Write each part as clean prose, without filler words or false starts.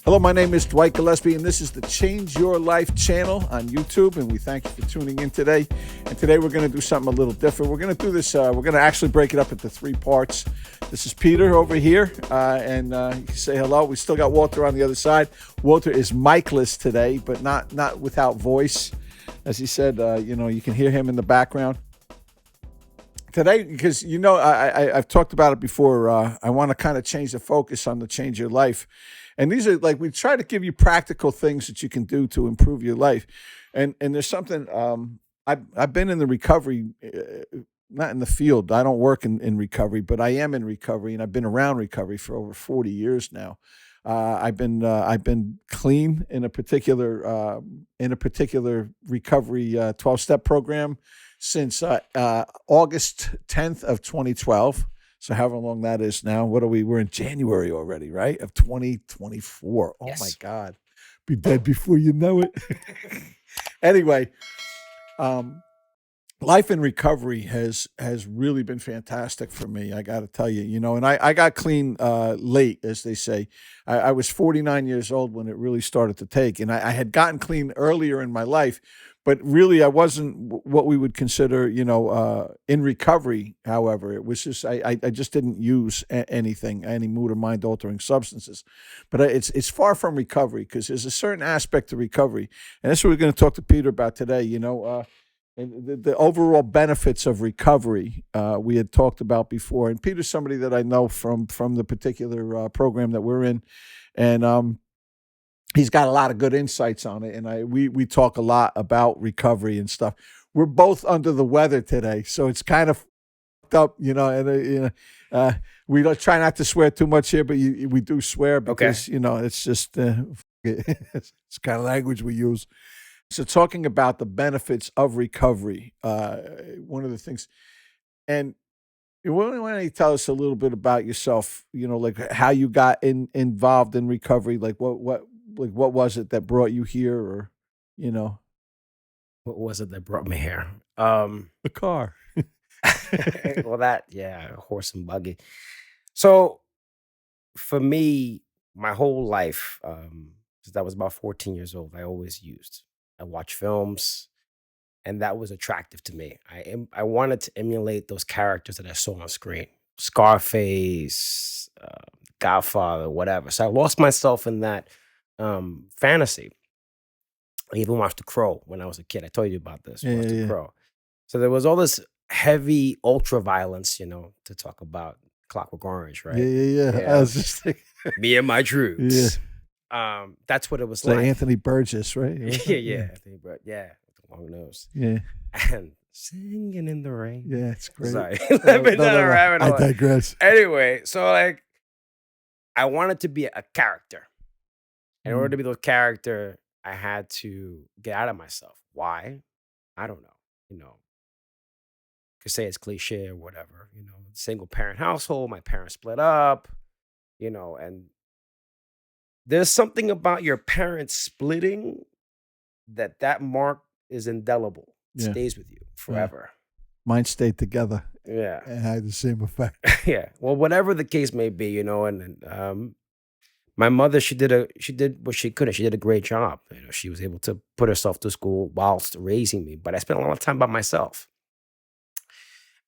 Hello, my name is Dwight Gillespie, and this is the Change Your Life channel on YouTube, and we thank you for tuning in today. And today we're going to do something a little different. We're going to do this, we're going to actually break it up into three parts. This is Peter over here, and you can say hello. We still got Walter on the other side. Walter is mic-less today, but not without voice. As he said, you can hear him in the background. Today, because I've talked about it before, I want to kind of change the focus on the Change Your Life. And these are we try to give you practical things that you can do to improve your life. And there's something, I've been in the recovery, not in the field. I don't work in recovery, but I am in recovery, and I've been around recovery for over 40 years now. I've been clean in a particular recovery 12-step program since August 10th of 2012. So however long that is now, we're in January already, right? Of 2024. Oh Yes. my God. Be dead before you know it. Anyway, life in recovery has really been fantastic for me. I got to tell you, and I got clean late, as they say. I was 49 years old when it really started to take, and I had gotten clean earlier in my life, but really I wasn't what we would consider, in recovery. However, it was just I just didn't use anything, any mood or mind altering substances. But it's far from recovery, because there's a certain aspect to recovery, and that's what we're going to talk to Peter about today. And the overall benefits of recovery we had talked about before. And Peter's somebody that I know from the particular program that we're in, and he's got a lot of good insights on it. And we talk a lot about recovery and stuff. We're both under the weather today, so it's kind of fucked up, And we don't try not to swear too much here, but we do swear because it's just it's kind of language we use. So talking about the benefits of recovery, one of the things, and why don't you tell us a little bit about yourself, like how you got involved in recovery, like what was it that brought you here, or, What was it that brought me here? the car. Well, horse and buggy. So for me, my whole life, since I was about 14 years old, I always used. I watched films, and that was attractive to me. I wanted to emulate those characters that I saw on screen, Scarface, Godfather, whatever. So I lost myself in that fantasy. I even watched The Crow when I was a kid. I told you about this. Yeah, Watched The yeah. Crow. So there was all this heavy ultra violence, to talk about Clockwork Orange, right? Yeah. I was just thinking, Me and my troops. That's what it was it's like like. Anthony Burgess, right? Yeah. Anthony Burgess. Yeah, with the long nose. Yeah. And singing in the rain. Yeah, it's great. Sorry. Let me down a rabbit I hole. digress. Anyway, so I wanted to be a character. In order to be the character, I had to get out of myself. Why? I don't know. Could say it's cliche or whatever. Single parent household. My parents split up. And there's something about your parents splitting that mark is indelible. It Yeah. stays with you forever. Mine stayed together Yeah. and had the same effect. Yeah. Well, whatever the case may be, and my mother, she did what she could, and she did a great job. She was able to put herself to school whilst raising me, but I spent a lot of time by myself.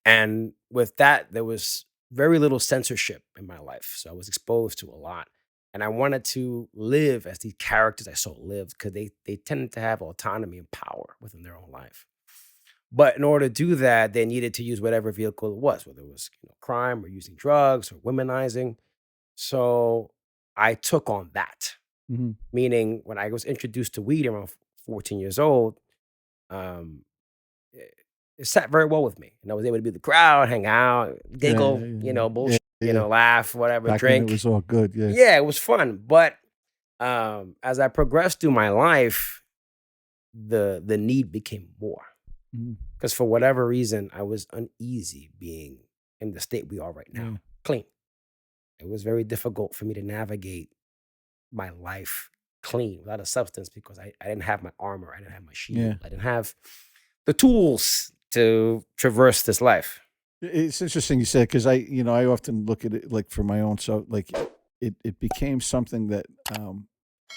And with that, there was very little censorship in my life. So I was exposed to a lot. And I wanted to live as these characters I saw lived, because they tended to have autonomy and power within their own life. But in order to do that, they needed to use whatever vehicle it was, whether it was crime or using drugs or womanizing. So I took on that. Mhm. Meaning, when I was introduced to weed around 14 years old, it sat very well with me. And I was able to be with the crowd, hang out, giggle, Yeah. bullshit, Yeah. laugh, whatever, Back drink. when it was all good. Yeah. Yeah, it was fun. But as I progressed through my life, the need became more. Mhm. Because for whatever reason, I was uneasy being in the state we are right now, Yeah. clean. It was very difficult for me to navigate my life clean without a substance, because I didn't have my armor. I didn't have my shield. Yeah. I didn't have the tools to traverse this life. It's interesting you said, because I often look at it like for my own, so like it became something that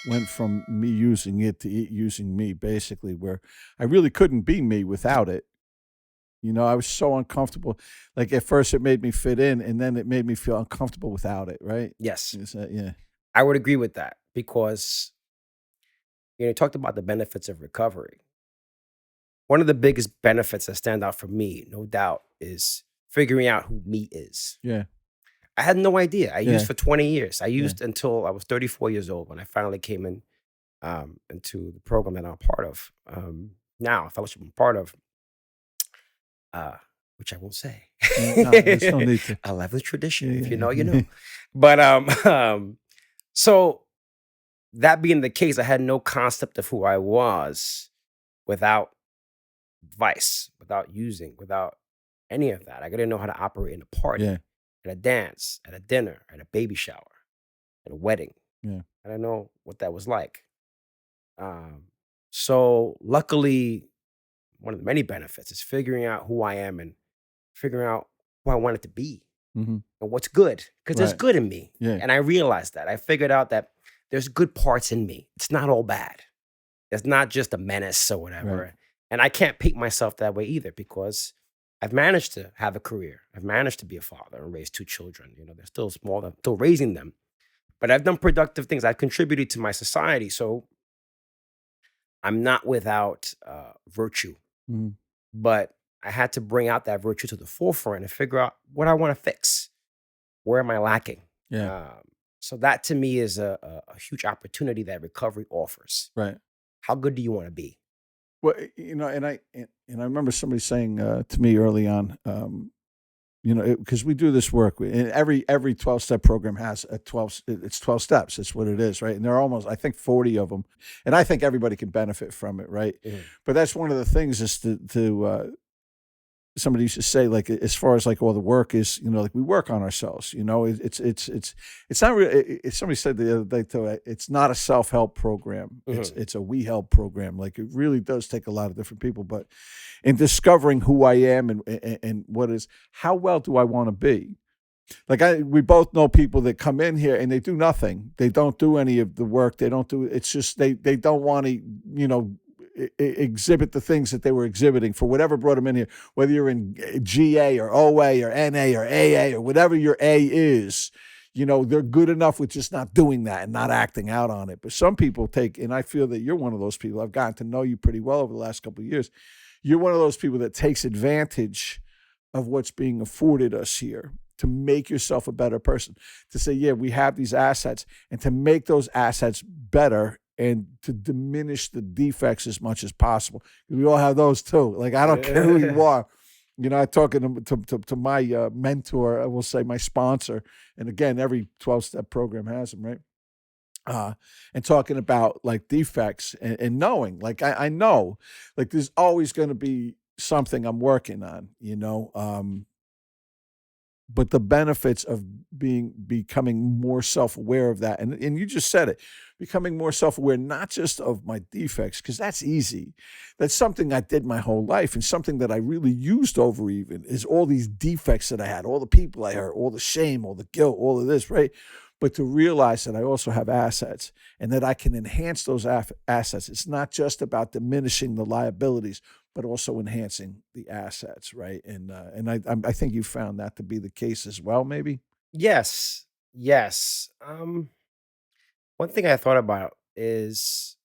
went from me using it to it using me, basically, where I really couldn't be me without it. I was so uncomfortable. Like at first, it made me fit in, and then it made me feel uncomfortable without it. Right? Yes, Yeah, I would agree with that because you talked about the benefits of recovery. One of the biggest benefits that stand out for me, no doubt, is figuring out who me is. yeah, I had no idea. I used yeah, for 20 years. I yeah. used until I was 34 years old when I finally came in into the program that I'm a part of now, a fellowship I'm part of, uh, which I won't say. No, there's no need to. I love the tradition. If you Yeah, know, you yeah, know. But so that being the case, I had no concept of who I was without vice, without using, without any of that. I didn't know how to operate in a party, yeah, at a dance, at a dinner, at a baby shower, at a wedding. yeah, I didn't know what that was like. Um, so luckily, one of the many benefits is figuring out who I am and figuring out who I want it to be hmm, and what's good, because there's right, good in me. yeah, And I realized that. I figured out that there's good parts in me. It's not all bad. It's not just a menace or right, whatever. And I can't paint myself that way either because I've managed to have a career. I've managed to be a father and raise two children. They're still small, I'm still raising them. But I've done productive things. I've contributed to my society. So I'm not without virtue, mhm, but I had to bring out that virtue to the forefront and figure out what I want to fix. Where am I lacking? yeah, Um, so that to me is a huge opportunity that recovery offers. right. How good do you want to be? Well, and I remember somebody saying to me early on, because we do this work, and every 12-step program has a 12. It's 12 steps. It's what it is, right? And there are almost, I think, 40 of them, and I think everybody can benefit from it, right? Mhm. But that's one of the things is to somebody used to say, like, as far as like all the work is, like we work on ourselves. It's not really. Somebody said the other day too, it's not a self-help program. It's Mhm. it's a we help program. Like it really does take a lot of different people, but in discovering who I am and what is, how well do I want to be? Like we both know people that come in here and they do nothing. They don't do any of the work. They don't do. It's just they don't want to exhibit the things that they were exhibiting for whatever brought them in here. Whether you're in GA or OA or NA or AA or whatever your A is. They're good enough with just not doing that and not acting out on it. But some people take, and I feel that you're one of those people. I've gotten to know you pretty well over the last couple of years. You're one of those people that takes advantage of what's being afforded us here to make yourself a better person, to say, yeah, we have these assets, and to make those assets better and to diminish the defects as much as possible. We all have those too. Like, I don't care who you are. I talking to my mentor, I will say my sponsor, and again, every 12-step program has them, right? And talking about like defects and knowing, like I know, like there's always going to be something I'm working on, but the benefits of becoming more self-aware of that, and you just said it, becoming more self-aware, not just of my defects, because that's easy. That's something I did my whole life, and something that I really used over even is all these defects that I had, all the people I hurt, all the shame, all the guilt, all of this, right? But to realize that I also have assets and that I can enhance those assets. It's not just about diminishing the liabilities, but also enhancing the assets, right? And I think you found that to be the case as well, maybe. Yes. Yes. One thing I thought about is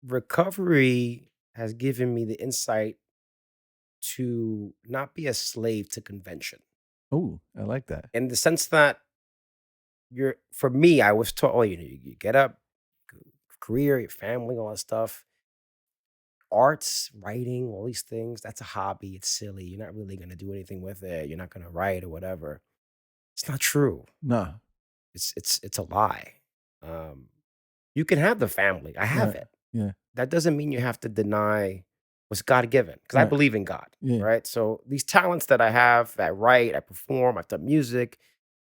recovery has given me the insight to not be a slave to convention Oh, I like that. in the sense that for me, I was taught, oh, you get up, career, your family, all that stuff, arts, writing, all these things. That's a hobby. It's silly. You're not really going to do anything with it. You're not going to write or whatever. It's not true. No, It's a lie. Um, you can have the family. I have right, it. yeah, That doesn't mean you have to deny what's God given because I right, believe in God, yeah, right? So these talents that I have, I write, I perform, I've done music.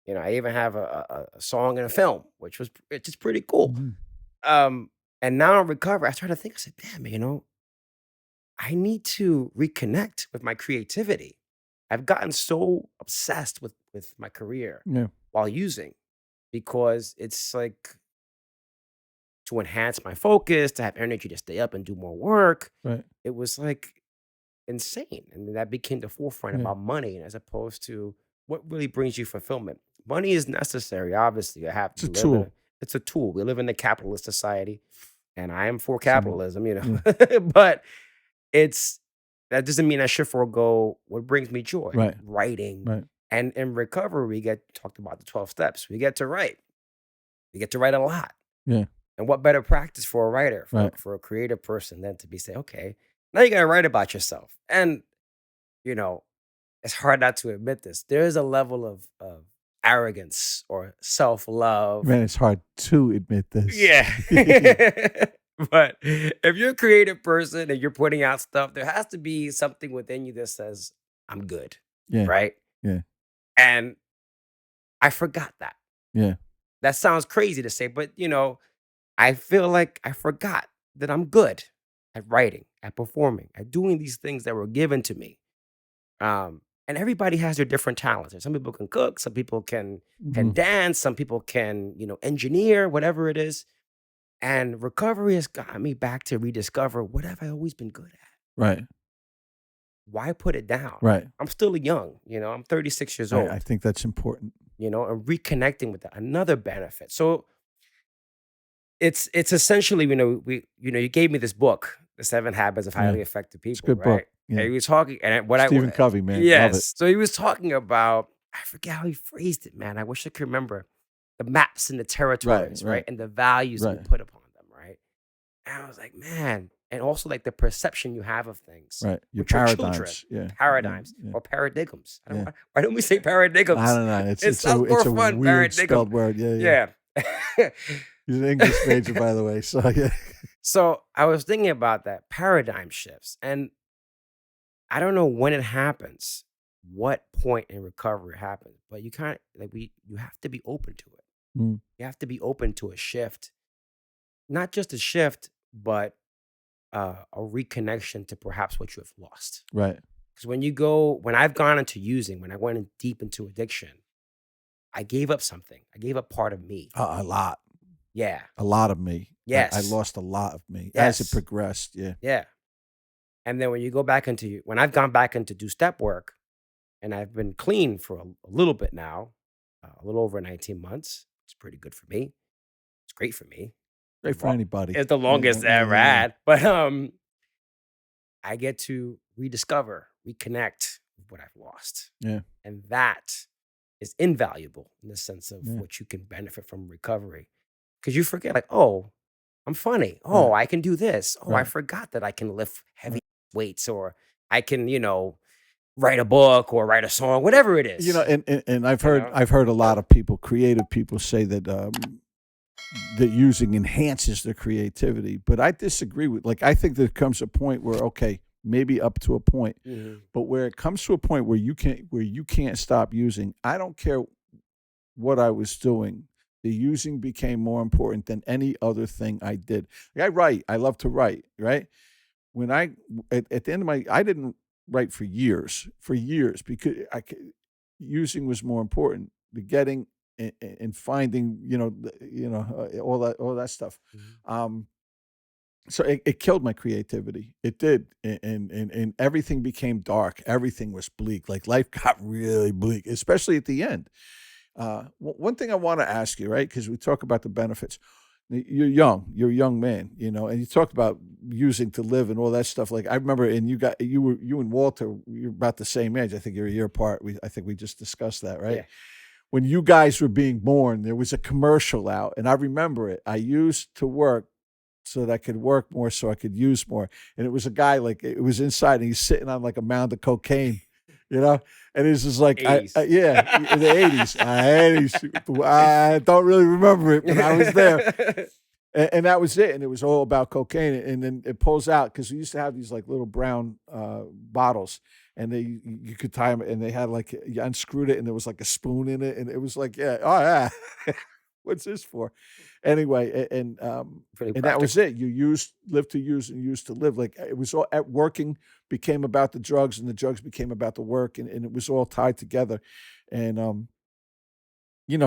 I even have a song in a film, which is pretty cool. mhm, Um, and now I'm recovering. I started to think, I said, damn, I need to reconnect with my creativity. I've gotten so obsessed with my career yeah, while using because it's like to enhance my focus, to have energy to stay up and do more work. Right. It was like insane. And then that became the forefront Yeah. about money as opposed to what really brings you fulfillment. Money is necessary, obviously. I have It's a to live in tool. it's a tool. We live in a capitalist society, and I am for Somewhat. capitalism, you Yeah. know. But it's that doesn't mean I should forego what brings me joy, Right. writing. Right. And in recovery, we get talked about the 12 steps. We get to write. We get to write a lot. Yeah. And what better practice for a writer, Right. for a creative person than to be say, okay, now you gotta write about yourself. And you know, it's hard not to admit this. There is a level of arrogance or self-love. Man, it's hard to admit this. Yeah. But if you're a creative person and you're putting out stuff, there has to be something within you that says, I'm good. Yeah. Right. Yeah. And I forgot that. Yeah. That sounds crazy to say, but I feel like I forgot that I'm good at writing, at performing, at doing these things that were given to me. And everybody has their different talents. And some people can cook, some people can Mhm. dance, some people can, engineer, whatever it is. And recovery has got me back to rediscover what have I always been good at? Right. Why put it down? Right. I'm still young, I'm 36 years old, I think that's important. and reconnecting with that. Another benefit. So it's essentially, you gave me this book, The 7 Habits of Yeah. Highly Effective It's a People, good book. right? Yeah. And he was talking, and what Stephen Covey, man. Love it. yes. So he was talking about, I forget how he phrased it, man. I wish I could remember the maps and the territories, right? right. And the values that we Right. put upon them, right? And I was like, man, and also like the perception you have of things. Right. Your with your children, paradigms. Yeah. Paradigms Yeah. or paradigms. I don't Yeah. know. Why don't we say paradigms? I don't know. It It's sounds a more it's a fun, weird paradigm. spelled word. Yeah. Yeah. Yeah. He's an English major, by the way. So yeah. So I was thinking about that paradigm shifts, and I don't know when it happens, what point in recovery it happens, but you can't you have to be open to it. Mm. You have to be open to a shift, not just a shift, but a reconnection to perhaps what you have lost. Right. Because when I've gone into using, when I went in deep into addiction, I gave up something. I gave up part of me. A lot. Yeah. A lot of me. I Yes. lost a lot of me as it Yes. progressed. Yeah. Yeah. And then when I've gone back into do step work, and I've been clean for a little bit now, a little over 19 months. It's pretty good for me. It's great for me. Great for anybody. It's the longest I ever had. But I get to rediscover, reconnect with what I've lost. Yeah. And that is invaluable in the sense of Yeah. what you can benefit from recovery. Because you forget, like, oh, I'm funny. Oh, I can do this. Oh, I Right. forgot that I can lift heavy weights, or I can, write a book or write a song, whatever it is. And I've You heard know? I've heard a lot of people, creative people, say that that using enhances their creativity. But I disagree with. I think there comes a point where, okay, maybe up to a point, Mhm. but where it comes to a point where you can't stop using. I don't care what I was doing. The using became more important than any other thing I did. I write. I love to write. Right. When at the end of I didn't write for years, because using was more important. The getting and finding, all that stuff. Mhm. So it killed my creativity. It did, and everything became dark. Everything was bleak. Like life got really bleak, especially at the end. One thing I want to ask you, right? Because we talk about the benefits. You're young. You're a young man, and you talked about using to live and all that stuff. Like I remember, and you and Walter, you're about the same age. I think you're a year apart. I think we just discussed that, right? Yeah. When you guys were being born, there was a commercial out, and I remember it. I used to work so that I could work more, so I could use more. And it was a guy, like, it was inside, and he's sitting on like a mound of cocaine, and it's just like, 80s. yeah, in the 80s. I don't really remember it, but I was there. And that was it. And it was all about cocaine. And then it pulls out, because we used to have these like little brown bottles, and you could tie them, and they had like, you unscrewed it, and there was like a spoon in it. And it was like, yeah, oh yeah, what's this for? Anyway, Pretty and that was practical. it. You live to use and use to live. Like it was all at working became about the drugs, and the drugs became about the work, and it was all tied together. And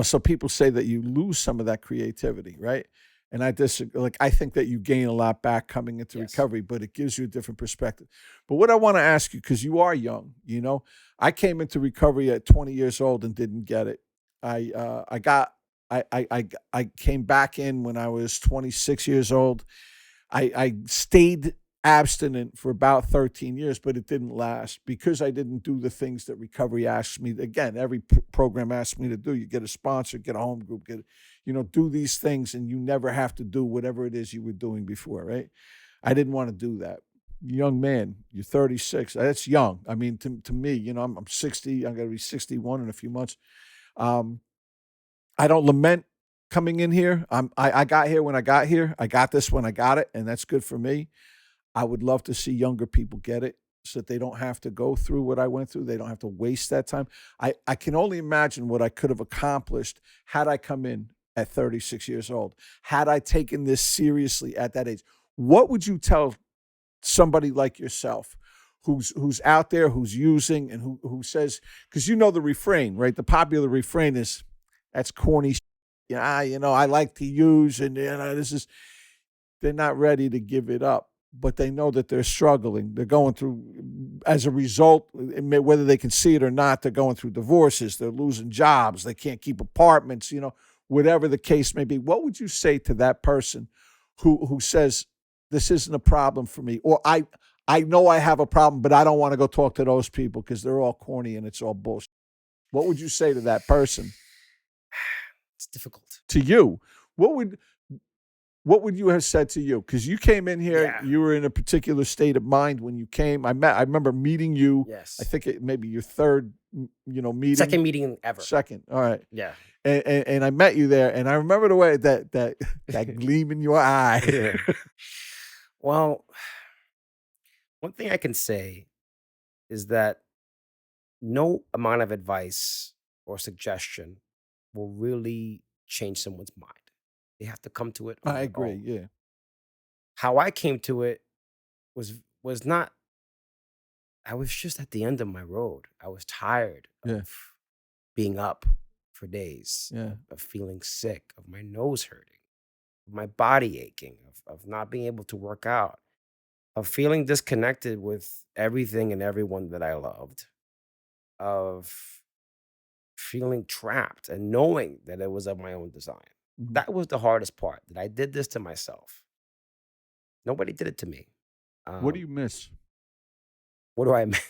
so people say that you lose some of that creativity, right? And I disagree. Like, I think that you gain a lot back coming into Yes. recovery, but it gives you a different perspective. But what I want to ask you, because you are young, I came into recovery at 20 years old and didn't get it. I got I came back in when I was 26 years old. I stayed abstinent for about 13 years, but it didn't last because I didn't do the things that recovery asks me. Again, every program asks me to do. You get a sponsor, get a home group, do these things, and you never have to do whatever it is you were doing before, right? I didn't want to do that. Young man, you're 36. That's young. I mean, to me, I'm 60. I'm going to be 61 in a few months. Um, I don't lament coming in here. I got here when I got here. I got this when I got it, and that's good for me. I would love to see younger people get it so that they don't have to go through what I went through. They don't have to waste that time. I can only imagine what I could have accomplished had I come in at 36 years old, had I taken this seriously at that age. What would you tell somebody like yourself who's out there, who's using, and who says, because the refrain, right? The popular refrain is, that's corny. Yeah, I like to use, and they're not ready to give it up, but they know that they're struggling. They're going through, as a result, whether they can see it or not, they're going through divorces, they're losing jobs, they can't keep apartments, whatever the case may be. What would you say to that person who says, this isn't a problem for me, or I know I have a problem, but I don't want to go talk to those people because they're all corny and it's all bullshit? What would you say to that person? It's difficult. To you, what would you have said to you? Because you came in here, Yeah. you were in a particular state of mind when you came. I remember meeting you. Yes. I think it maybe your third, meeting. Second meeting ever. Second. All right. Yeah. And I met you there, and I remember the way that gleam in your eye. Yeah. Well, one thing I can say is that no amount of advice or suggestion will really change someone's mind. They have to come to it on I their agree. own. Yeah. How I came to it was not. I was just at the end of my road. I was tired Yeah. of being up for days, Yeah. of feeling sick, of my nose hurting, of my body aching, of not being able to work out, of feeling disconnected with everything and everyone that I loved, of feeling trapped and knowing that it was of my own design. Mhm. That was the hardest part, that I did this to myself. Nobody did it to me. What do you miss? What do I miss?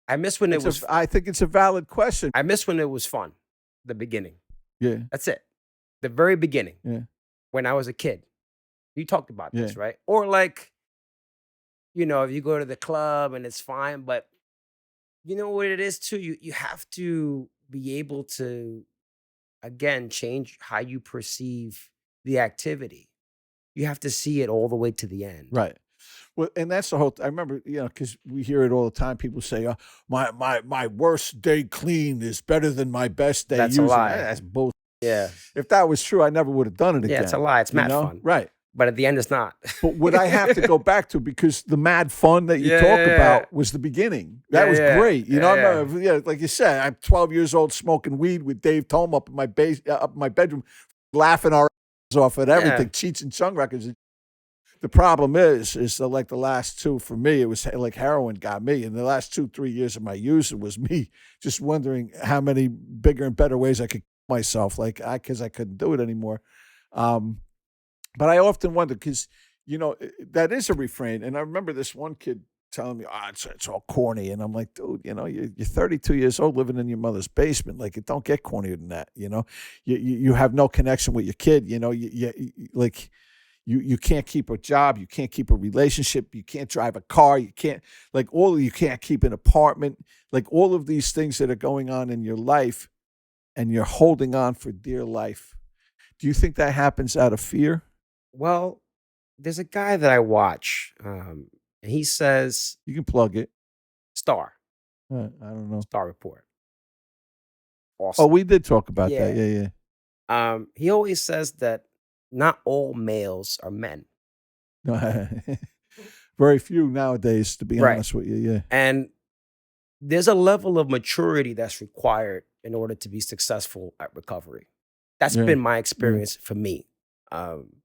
I miss when it was. I think it's a valid question. I miss when it was fun. The beginning. Yeah. That's it. The very beginning. Yeah. When I was a kid. You talked about this, Yeah. right? Or like, if you go to the club and it's fine, but you know what it is too? You have to be able to, again, change how you perceive the activity. You have to see it all the way to the end. Right. Well, and that's the whole. I remember, because we hear it all the time. People say, my worst day clean is better than my best day That's a using." lie. That's bullshit. Yeah. If that was true, I never would have done it again. Yeah, it's a lie. It's mad fun. Right. But at the end, it's not. But what I have to go back to, because the mad fun that you talk about was the beginning. That was great. I remember, like you said, I'm 12 years old smoking weed with Dave Tome up in my up in my bedroom, laughing our asses off at everything, Cheech and Chong records. The problem is like the last two for me, it was like heroin got me. And the last 2-3 years of my use, it was me just wondering how many bigger and better ways I could kill myself, because I couldn't do it anymore. But I often wonder, because, that is a refrain. And I remember this one kid telling me, it's all corny. And I'm like, dude, you're 32 years old living in your mother's basement. Like, it don't get cornier than that. You have no connection with your kid. You can't keep a job. You can't keep a relationship. You can't drive a car. You can't, you can't keep an apartment. Like, all of these things that are going on in your life, and you're holding on for dear life. Do you think that happens out of fear? Well, there's a guy that I watch, and he says, You can plug it. Star I don't know. Report. Oh, Awesome. we did talk about that. Yeah. He always says that not all males are men. Very few nowadays, to be honest with you. Yeah. And there's a level of maturity that's required in order to be successful at recovery. That's been my experience for me. Um,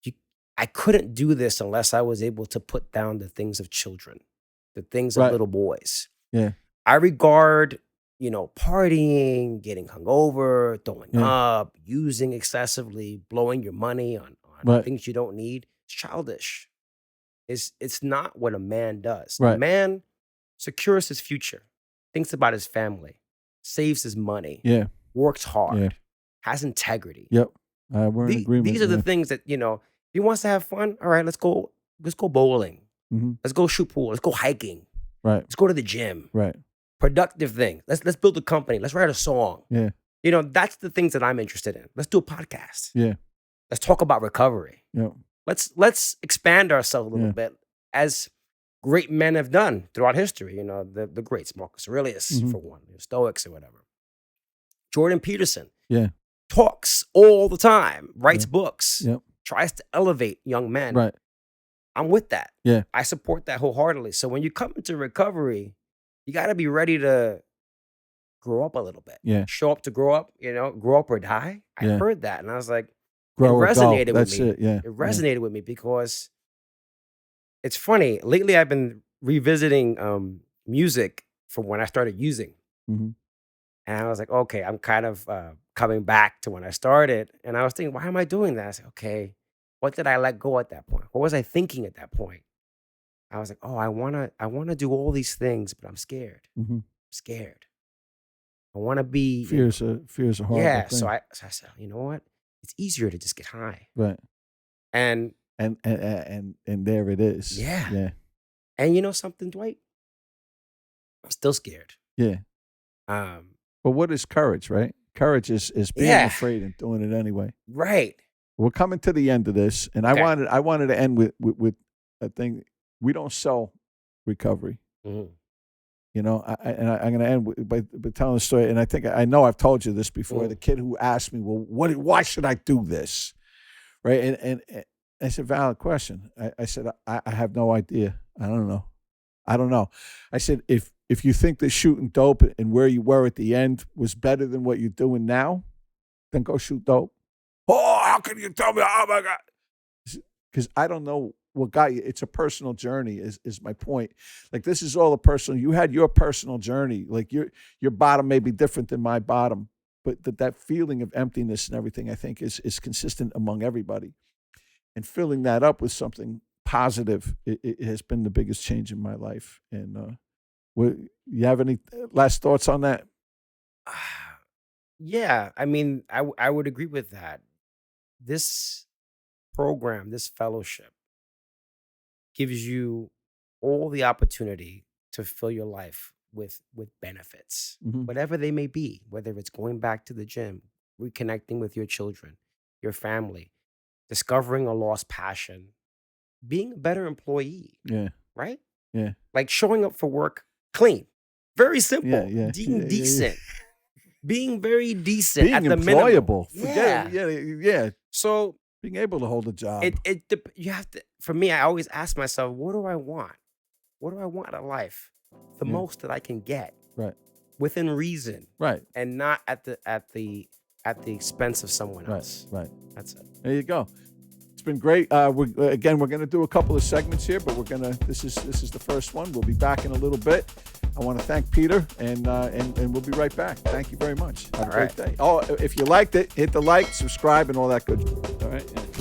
you, I couldn't do this unless I was able to put down the things of children, the things of Right. little boys. Yeah. I regard, partying, getting hungover, throwing Yeah. up, using excessively, blowing your money on Right. things you don't need. It's childish. It's not what a man does. A Right. man secures his future, thinks about his family, saves his money, Yeah. works Yeah. hard, has integrity. Yep. We're in agreement. These are the Yeah. things that, if he wants to have fun, all right, let's go bowling. hmm Let's go shoot pool. Let's go hiking. Right. Let's go to the gym. Right. Productive things. Let's build a company. Let's write a song. Yeah. That's the things that I'm interested in. Let's do a podcast. Yeah. Let's talk about recovery. Yep. Let's expand ourselves a little Yeah. bit as great men have done throughout history. The greats, Marcus Aurelius, Mhm. for one, the Stoics or whatever. Jordan Peterson Yeah. talks all the time, writes Yeah. books, Yep. tries to elevate young men. Right. I'm with that. Yeah. I support that wholeheartedly. So when you come into recovery, you got to be ready to grow up a little bit. Yeah. Show up to grow up, grow up or die. I Yeah. heard that and I was like, Grow or go. resonated with That's me. it. Yeah. it resonated with me because it's funny. Lately, I've been revisiting music from when I started using. hmm And I was like, okay, I'm kind of coming back to when I started. And I was thinking, why am I doing that? I said, okay, what did I let go at that point? What was I thinking at that point? I was like, oh, I wanna do all these things, but I'm scared. hmm I'm scared. I want to be, Fear's a horrible yeah. thing. So I said, you know what? It's easier to just get high. Right. And And there it is. Yeah. Yeah. and you know something, Dwight? I'm still scared. Yeah. Um, But what is courage, right? Courage is being Yeah. afraid and doing it anyway. right. We're coming to the end of this, and Okay. I wanted to end with a thing. We don't sell recovery. Mhm. I'm going to end by telling the story. And I know I've told you this before. Mm. The kid who asked me, "Well, why should I do this?" Right? And it's a valid question. I said, I have no idea. I don't know. I said, if you think that shooting dope and where you were at the end was better than what you're doing now, then go shoot dope. Oh, how can you tell me? Oh my God. Because I don't know what got you. It's a personal journey is my point. Like, this is all a personal, you had your personal journey. Like, your bottom may be different than my bottom, but that feeling of emptiness and everything, I think is consistent among everybody. And filling that up with something positive, it has been the biggest change in my life. And you have any last thoughts on that? Yeah, I mean, I would agree with that. This program, this fellowship, gives you all the opportunity to fill your life with benefits, Mhm. whatever they may be. Whether it's going back to the gym, reconnecting with your children, your family, discovering a lost passion, being a better employee, Yeah, right? yeah, Like showing up for work clean, very simple, yeah, yeah. being yeah. decent, being very decent Being at the minimum. employable. Yeah. Yeah. So Being able to hold a job. you have to. For me, I always ask myself, what do I want? What do I want out of life? The Yeah. most that I can get, Right. within reason, Right. and not at the expense of someone Right. else. Right. That's it. There you go. It's been great. We're going to do a couple of segments here, but this is the first one. We'll be back in a little bit. I want to thank Peter, and we'll be right back. Thank you very much. Have a All great day. Oh, if you liked it, hit the like, subscribe, and all that good. All right. Yeah.